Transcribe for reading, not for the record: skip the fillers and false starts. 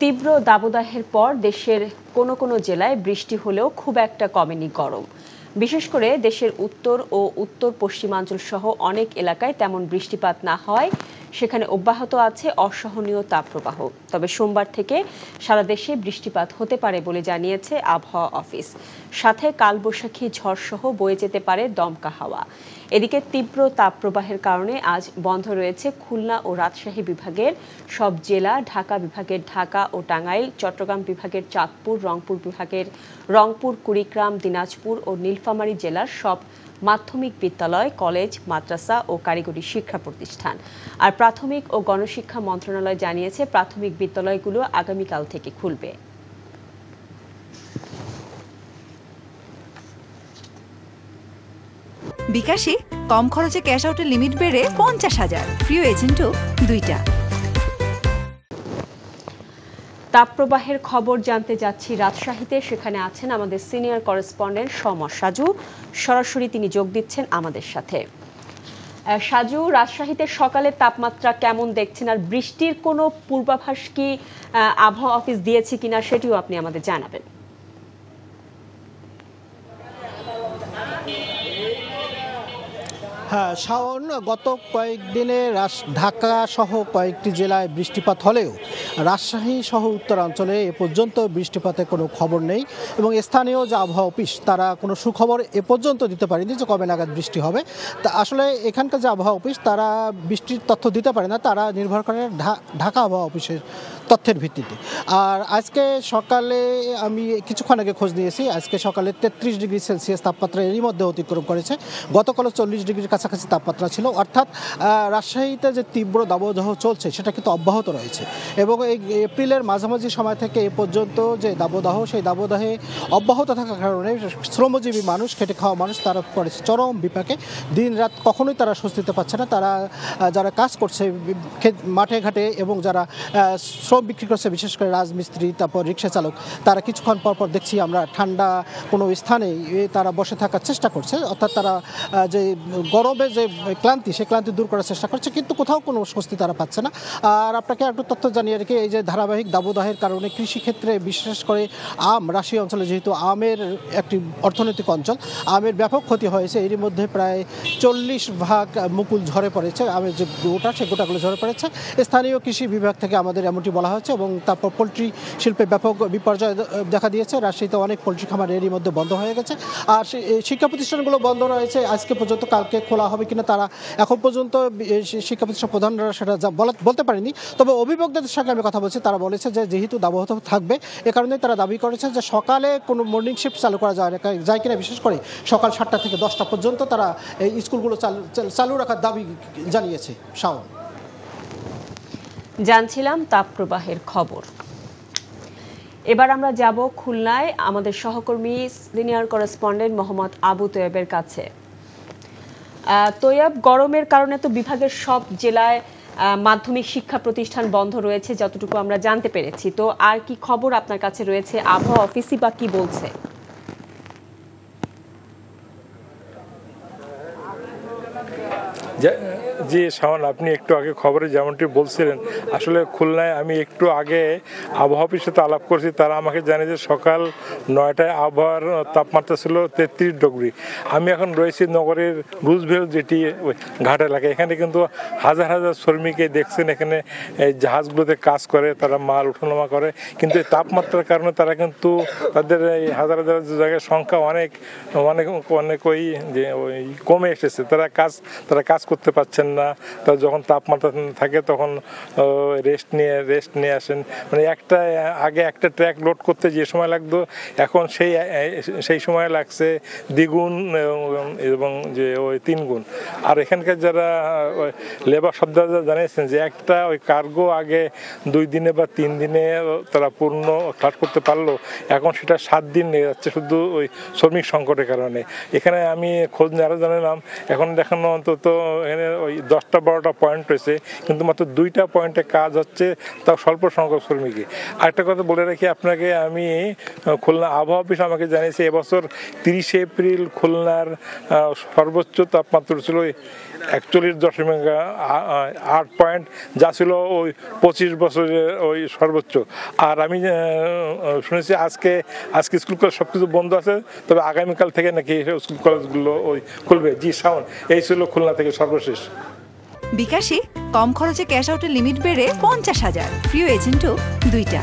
তীব্র দাবদাহের পর দেশের কোনো জেলায় বৃষ্টি হলেও খুব একটা কমেনি গরম। বিশেষ করে দেশের উত্তর ও উত্তর পশ্চিমাঞ্চল সহ অনেক এলাকায় তেমন বৃষ্টিপাত না হয় সেখানে অব্যাহত আছে অসহনীয় তাপপ্রবাহ। তবে সোমবার থেকে সারা দেশে বৃষ্টিপাত হতে পারে বলে জানিয়েছে আবহাওয়া অফিস। সাথে কালবৈশাখী ঝড়সহ বয়ে যেতে পারে দমকা হাওয়া। এদিকে তীব্র তাপপ্রবাহের কারণে আজ বন্ধ রয়েছে খুলনা ও রাজশাহী বিভাগের সব জেলা, ঢাকা বিভাগের ঢাকা ও টাঙ্গাইল, চট্টগ্রাম বিভাগের চাঁদপুর, রংপুর বিভাগের রংপুর, কুড়িগ্রাম, দিনাজপুর ও নীলফামারী জেলার সব মাধ্যমিক বিদ্যালয়, কলেজ, মাদ্রাসা ও কারিগরি শিক্ষা প্রতিষ্ঠান। আর প্রাথমিক ও গণশিক্ষা মন্ত্রণালয় জানিয়েছে প্রাথমিক বিদ্যালয়গুলো আগামীকাল থেকে খুলবে। বিকাশে কম খরচে ক্যাশ আউটের লিমিট বেড়ে 50,000, প্রিয় এজেন্টও 2টা। তাপপ্রবাহের খবর জানতে যাচ্ছি রাজশাহীতে। সেখানে আছেন আমাদের সিনিয়র করেসপন্ডেন্ট সমর সাজু। সরাসরি তিনি যোগ দিচ্ছেন আমাদের সাথে। সাজু, রাজশাহীতে সকালের তাপমাত্রা কেমন দেখছেন, আর বৃষ্টির কোনো পূর্বাভাস কি আবহাওয়া অফিস দিয়েছে কিনা সেটিও আপনি আমাদের জানাবেন। হ্যাঁ শাওন, গত কয়েকদিনে ঢাকা সহ কয়েকটি জেলায় বৃষ্টিপাত হলেও রাজশাহী সহ উত্তরাঞ্চলে এ পর্যন্ত বৃষ্টিপাতের কোনো খবর নেই এবং স্থানীয় যে আবহাওয়া অফিস তারা কোনো সুখবর এ পর্যন্ত দিতে পারেনি যে কবে নাগাদ বৃষ্টি হবে। তা আসলে এখানকার যে আবহাওয়া অফিস তারা বৃষ্টির তথ্য দিতে পারে না, তারা নির্ভর করে ঢাকা আবহাওয়া অফিসের তথ্যের ভিত্তিতে। আর আজকে সকালে আমি কিছুক্ষণ আগে খোঁজ নিয়েছি, আজকে সকালে 33 ডিগ্রি সেলসিয়াস তাপমাত্রা এরই মধ্যে অতিক্রম করেছে। গতকালও 40 ডিগ্রির কাছাকাছি তাপমাত্রা ছিল, অর্থাৎ রাজশাহীতে যে তীব্র দাবদাহ চলছে সেটা কিন্তু অব্যাহত রয়েছে এবং এই এপ্রিলের মাঝামাঝি সময় থেকে এ পর্যন্ত যে দাবদাহ, সেই দাবদাহে অব্যাহত থাকার কারণে শ্রমজীবী মানুষ, খেটে খাওয়া মানুষ তারা পড়েছে চরম বিপাকে। দিন রাত কখনোই তারা স্বস্তিতে পাচ্ছে না। তারা যারা কাজ করছে মাঠে ঘাটে এবং যারা শ্রম বিক্রি করছে, বিশেষ করে রাজমিস্ত্রি, তারপর রিক্সা চালক, তারা কিছুক্ষণ পর দেখছি আমরা ঠান্ডা কোনো স্থানে তারা বসে থাকার চেষ্টা করছে, অর্থাৎ তারা যে গরমে যে ক্লান্তি, সেই ক্লান্তি দূর করার চেষ্টা করছে, কিন্তু কোথাও কোনো স্বস্তি তারা পাচ্ছে না। আর আপনাকে একটু তথ্য জানিয়ে রেখে, এই যে ধারাবাহিক দাবদাহের কারণে কৃষিক্ষেত্রে বিশেষ করে রাজশাহী অঞ্চলে যেহেতু আমের একটি অর্থনৈতিক অঞ্চল, আমের ব্যাপক ক্ষতি হয়েছে। এরই মধ্যে প্রায় 40% মুকুল ঝরে পড়েছে, আমের যে গোটা, সেই গোটাগুলো ঝরে পড়েছে। স্থানীয় কৃষি বিভাগ থেকে আমাদের এমনটি বলা হয়েছে এবং তারপর পোলট্রি শিল্পে ব্যাপক বিপর্যয় দেখা দিয়েছে। রাজশাহীতে অনেক পোলট্রি খামার এরই মধ্যে বন্ধ হয়ে গেছে। আর শিক্ষা প্রতিষ্ঠানগুলো বন্ধ রয়েছে আজকে পর্যন্ত, কালকে খোলা হবে কিনা তারা এখন পর্যন্ত শিক্ষা প্রতিষ্ঠান প্রধানরা সেটা বলতে পারেনি। তবে অভিভাবকদের সঙ্গে আমি কথা বলছি, তারা বলেছে যে যেহেতু দাবদাহ থাকবে এ কারণে তারা দাবি করেছে যে সকালে কোনো মর্নিং শিফট চালু করা যায় কিনা, বিশেষ করে সকাল 7টা থেকে 10টা পর্যন্ত তারা এই স্কুলগুলো চালু রাখার দাবি জানিয়েছে। শাওন, জানছিলাম তাপপ্রবাহের খবর। এবার আমরা যাব খুলনায় আমাদের সহকর্মী সিনিয়র করেসপন্ডেন্ট মোহাম্মদ আবু তৈয়বের কাছে। তৈয়ব, গরমের কারণে তো বিভাগের সব জেলায় মাধ্যমিক শিক্ষা প্রতিষ্ঠান বন্ধ রয়েছে যতটুকু আমরা জানতে পেরেছি, তো আর কি খবর আপনার কাছে রয়েছে? আবহাওয়া অফিসই বা কি বলছে? জি শাওন, আপনি একটু আগে খবরে যেমনটি বলছিলেন, আসলে খুলনায় আমি একটু আগে আবহাওয়া অফিসের সাথে আলাপ করেছি। তারা আমাকে জানিয়েছে সকাল 9টায় আবহাওয়ার তাপমাত্রা ছিল 33 ডিগ্রি। আমি এখন রয়েছি নগরের রুজভেল যেটি ঘাট এলাকায়। এখানে কিন্তু হাজার হাজার শ্রমিককে দেখছেন, এখানে এই জাহাজগুলোতে কাজ করে, তারা মাল ওঠানামা করে, কিন্তু এই তাপমাত্রার কারণে তারা কিন্তু তাদের এই হাজার হাজার জায়গার সংখ্যা অনেক ওই যে ওই কমে এসেছে। তারা কাজ করতে পারছেন না। তা যখন তাপমাত্রা থাকে তখন রেস্ট নিয়ে আসেন। মানে আগে একটা ট্র্যাক লোড করতে যে সময় লাগতো, এখন সেই সময় লাগছে দ্বিগুণ এবং যে ওই 3 গুণ। আর এখানকার যারা লেবার শব্দরা জানিয়েছেন যে একটা ওই কার্গো আগে 2 দিনে বা 3 দিনে তারা পূর্ণ কাজ করতে পারলো, এখন সেটা 7 দিন নিয়ে যাচ্ছে শুধু ওই শ্রমিক সংকটের কারণে। এখানে আমি খোঁজ নিয়ে আরও জানালাম, এখন দেখানো অন্তত এখানে ওই 10টা 12টা পয়েন্ট রয়েছে, কিন্তু মাত্র 2টা পয়েন্টে কাজ হচ্ছে, তাও স্বল্প সংখ্যক শ্রমিকই। আরেকটা কথা বলে রাখি আপনাকে, আমি খুলনা আবহাওয়া অফিস আমাকে জানিয়েছে এবছর 30 এপ্রিল খুলনার সর্বোচ্চ তাপমাত্রা ছিল 41.8 পয়েন্ট, যা ছিল ওই 25 বছরের ওই সর্বোচ্চ। আর আমি শুনেছি আজকে স্কুল কলেজ সব কিছু বন্ধ আছে, তবে আগামীকাল থেকে নাকি স্কুল কলেজগুলো ওই খুলবে। জি শাওন, এই ছিল খুলনা থেকে সর্বশেষ। বিকাশে কম খরচে ক্যাশ আউটের লিমিট বেড়ে 50,000, প্রিয় এজেন্টও 2টা।